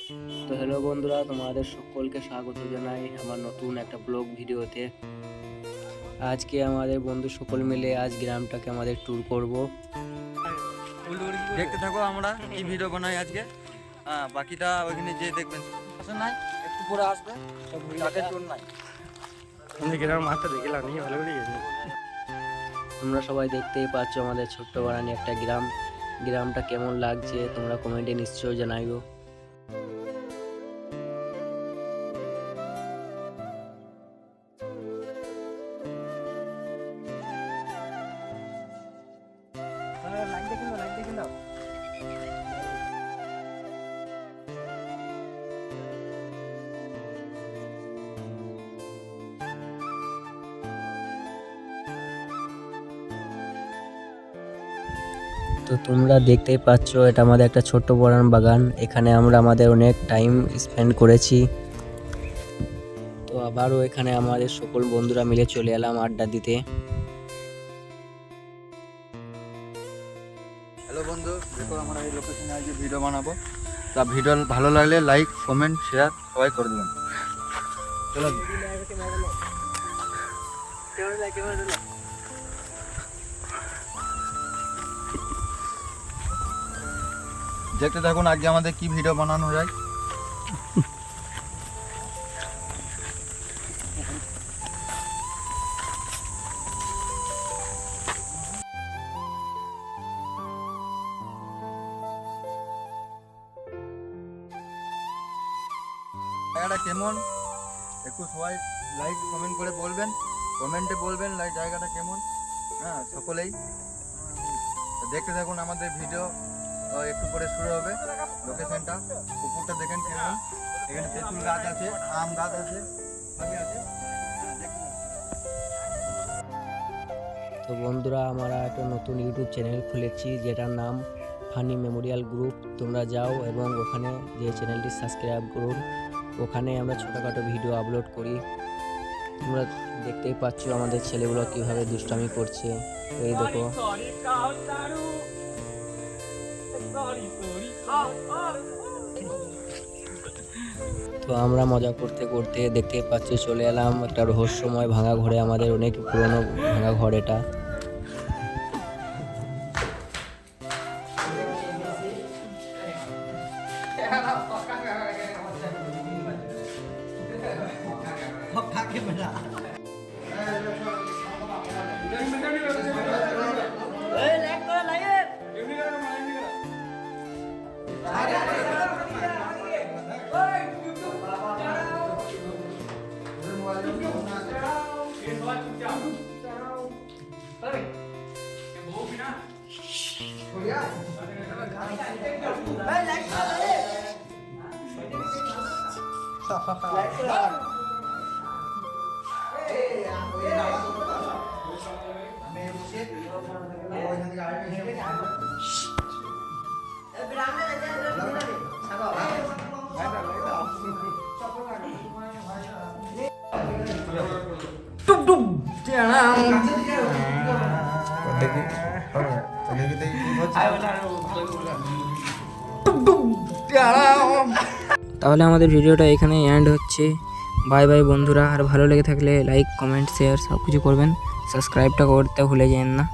তো হ্যালো বন্ধুরা, তোমাদের সকলকে স্বাগত জানাই আমার নতুন একটা ব্লগ ভিডিওতে। আজকে আমাদের বন্ধু সকল মিলে আজ গ্রামটাকে আমাদের ট্যুর করব। দেখতে থাকো আমরা কি ভিডিও বানাই আজকে। বাকিটা ওইখানে যে দেখবেন আসে নাই একটু পরে আসবে তাদের ট্যুর নাই। গ্রাম মাঠটা দেখলাম নি ভালো করে গেছে। তোমরা সবাই দেখতেই পাচ্ছ আমাদের ছোট্ট বাড়ানি একটা গ্রাম। গ্রামটা কেমন লাগছে তোমরা কমেন্টে নিশ্চয়ই জানাইও। তো তোমরা দেখতেই পাচ্ছ এটা আমাদের একটা ছোট্ট বড়ান বাগান। এখানে আমরা আমাদের অনেক টাইম স্পেন্ড করেছি। তো আবারও এখানে আমাদের সকল বন্ধুরা মিলে চলে এলাম আড্ডা দিতে। হ্যালো বন্ধু, দেখো আমরা এই লোকেশনে আজকে ভিডিও বানাবো। তা ভিডিও ভালো লাগলে লাইক কমেন্ট শেয়ার সবাই করে দেবেন। চলো দেখতে থাকুন আজকে আমাদের কি ভিডিও বানানো যায়। জায়গাটা কেমন একটু সবাই লাইক কমেন্ট করে বলবেন, কমেন্টে বলবেন লাইক জায়গাটা কেমন। সকলেই তো দেখতে থাকুন আমাদের ভিডিও। একটু পরে শুরু হবে। লোকেশনটা পুকুরটা দেখেন কেমন, এখানে তেঁতুল গাছ আছে, আম গাছ আছে, সবই আছে। তো বন্ধুরা, আমরা একটা নতুন ইউটিউব চ্যানেল খুলেছি যেটার নাম ফানি মেমোরিয়াল গ্রুপ। তোমরা যাও এবং ওখানে যে চ্যানেলটি সাবস্ক্রাইব করুন। ওখানে আমরা ছোটোখাটো ভিডিও আপলোড করি। তোমরা দেখতেই পাচ্ছ আমাদের ছেলেগুলো কিভাবে দুষ্টামি করছে। এই দেখো, তো আমরা মজা করতে করতে দেখতেই পাচ্ছি চলে এলাম একটা রহস্যময় ভাঙা ঘরে। আমাদের অনেক পুরনো ভাঙা ঘর এটা। তাহলে আমাদের ভিডিওটা এখানে এন্ড হচ্ছে। বাই বাই বন্ধুরা। আর ভালো লেগে থাকলে লাইক কমেন্ট শেয়ার সব কিছু করবেন। সাবস্ক্রাইবটা করতে ভুলে যাবেন না।